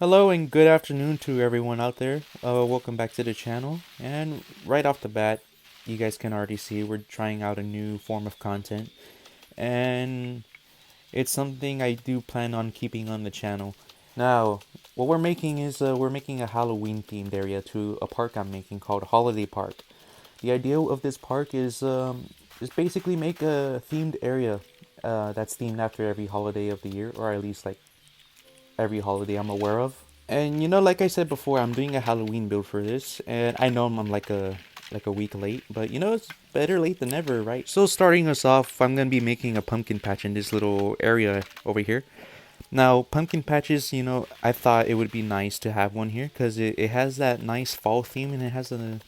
Hello and good afternoon to everyone out there. Welcome back to the channel. And right off the bat, you guys can already see we're trying out a new form of content. And it's something I do plan on keeping on the channel. Now, what we're making is we're making a Halloween themed area to a park I'm making called Holiday Park. The idea of this park is basically make a themed area that's themed after every holiday of the year, or at least like every holiday I'm aware of. And like I said before, I'm doing a Halloween build for this, and I know I'm like a week late, but it's better late than never, right? So starting us off, I'm gonna be making a pumpkin patch in this little area over here. Now, pumpkin patches, I thought it would be nice to have one here because it has that nice fall theme and it has a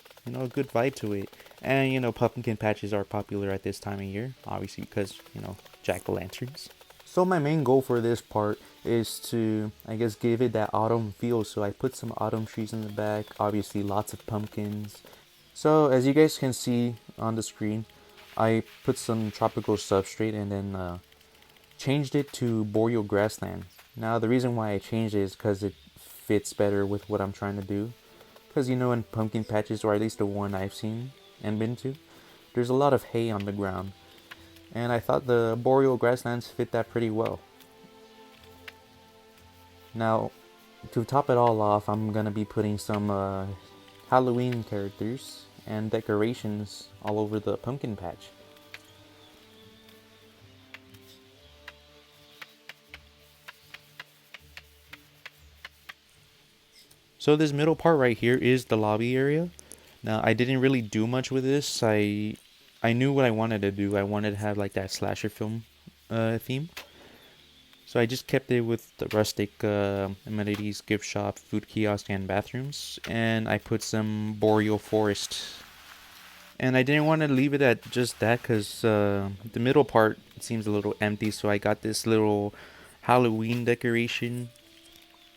good vibe to it. And pumpkin patches are popular at this time of year, obviously because jack-o'-lanterns. So my main goal for this part is to, I guess, give it that autumn feel. So I put some autumn trees in the back, obviously lots of pumpkins. So as you guys can see on the screen, I put some tropical substrate and then changed it to boreal grassland. Now the reason why I changed it is because it fits better with what I'm trying to do. Because in pumpkin patches, or at least the one I've seen and been to, there's a lot of hay on the ground. And I thought the boreal grasslands fit that pretty well. Now, to top it all off, I'm gonna be putting some Halloween characters and decorations all over the pumpkin patch. So this middle part right here is the lobby area. Now I didn't really do much with this. I knew what I wanted to do. I wanted to have like that slasher film theme. So I just kept it with the rustic amenities, gift shop, food kiosk, and bathrooms. And I put some boreal forest. And I didn't want to leave it at just that because the middle part seems a little empty. So I got this little Halloween decoration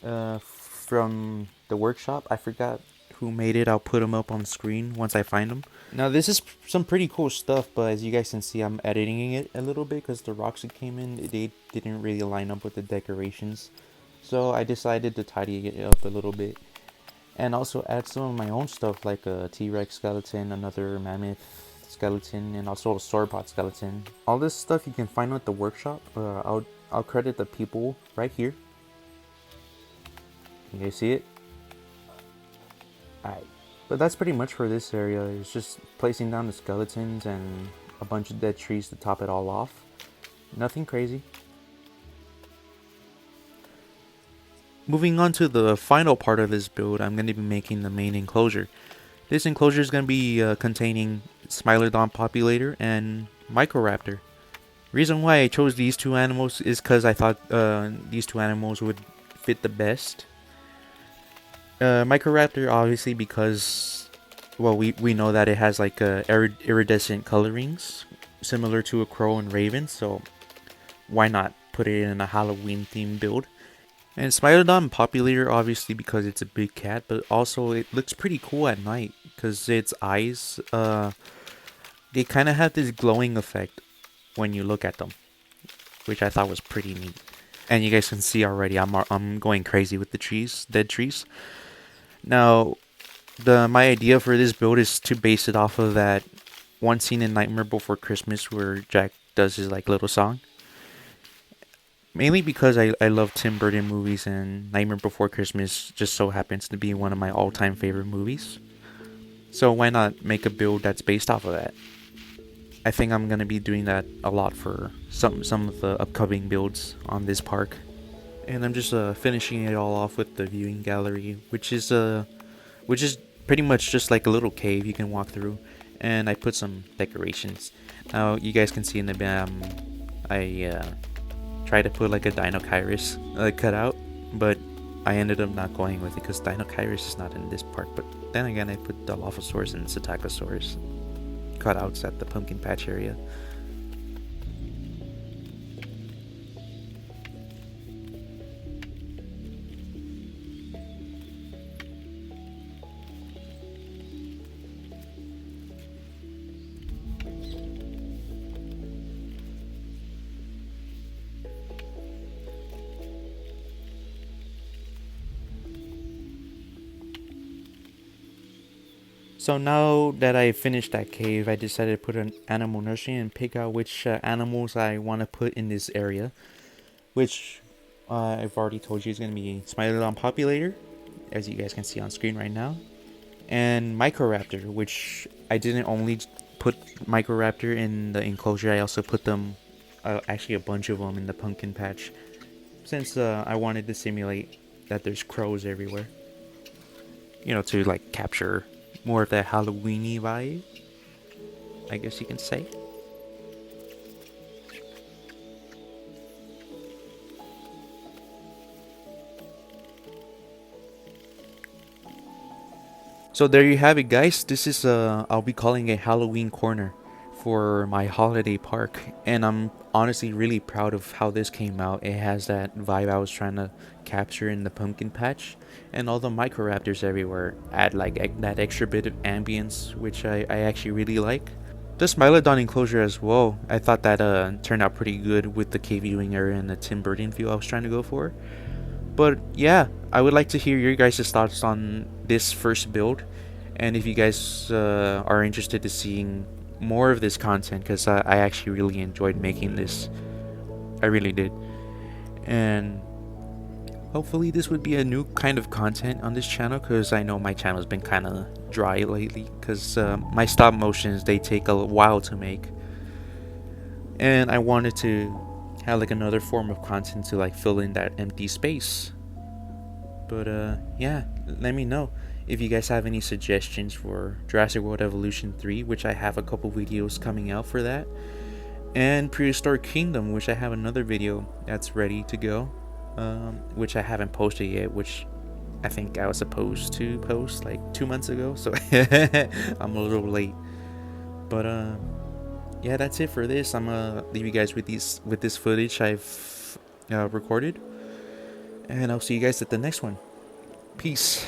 from the workshop. I forgot who made it. I'll put them up on screen once I find them. Now this is some pretty cool stuff, but as you guys can see, I'm editing it a little bit because the rocks that came in, they didn't really line up with the decorations. So I decided to tidy it up a little bit and also add some of my own stuff like a T-Rex skeleton, another mammoth skeleton, and also a sauropod skeleton. All this stuff you can find at the workshop. I'll credit the people right here. You guys see it? Alright. But that's pretty much for this area. It's just placing down the skeletons and a bunch of dead trees to top it all off. Nothing crazy. Moving on to the final part of this build, I'm going to be making the main enclosure. This enclosure is going to be containing Smilodon Populator and Microraptor. Reason why I chose these two animals is because I thought these two animals would fit the best. Microraptor obviously because, well, we know that it has like iridescent colorings similar to a crow and raven, so why not put it in a Halloween themed build? And Smilodon Populator obviously because it's a big cat, but also it looks pretty cool at night because its eyes they kind of have this glowing effect when you look at them, which I thought was pretty neat. And you guys can see already I'm going crazy with the trees, dead trees. Now, my idea for this build is to base it off of that one scene in Nightmare Before Christmas where Jack does his like little song. Mainly because I love Tim Burton movies and Nightmare Before Christmas just so happens to be one of my all-time favorite movies. So why not make a build that's based off of that? I think I'm gonna be doing that a lot for some of the upcoming builds on this park. And I'm just finishing it all off with the viewing gallery, which is pretty much just like a little cave you can walk through. And I put some decorations. Now you guys can see in the I tried to put like a Dinochirus cutout, but I ended up not going with it because Dinochirus is not in this park. But then again, I put Dilophosaurus and Psittacosaurus cutouts at the pumpkin patch area. So now that I finished that cave, I decided to put an animal nursery and pick out which animals I want to put in this area. Which I've already told you is going to be Smilodon Populator, as you guys can see on screen right now, and Microraptor, which I didn't only put Microraptor in the enclosure, I also put them, actually a bunch of them in the pumpkin patch, since I wanted to simulate that there's crows everywhere. You know, to like capture more of that Halloweeny vibe, I guess you can say. So there you have it, guys. This is I'll be calling a Halloween corner for my holiday park, and I'm honestly really proud of how this came out. It has that vibe I was trying to capture in the pumpkin patch, and all the Microraptors everywhere add like that extra bit of ambience, which I actually really like. The Smilodon enclosure as well, I thought that turned out pretty good with the cave viewing area and the Tim Burton feel I was trying to go for. But yeah, I would like to hear your guys' thoughts on this first build, and if you guys are interested in seeing more of this content, because I actually really enjoyed making this. I really did. And hopefully this would be a new kind of content on this channel, because I know my channel's been kind of dry lately, because my stop motions, they take a while to make. And I wanted to have like another form of content to like fill in that empty space. But yeah, let me know if you guys have any suggestions for Jurassic World Evolution 3, which I have a couple videos coming out for that, and Prehistoric Kingdom, which I have another video that's ready to go, which I haven't posted yet, which I think I was supposed to post like 2 months ago, so I'm a little late. But yeah, that's it for this. I'm gonna leave you guys with this footage I've recorded, and I'll see you guys at the next one. Peace.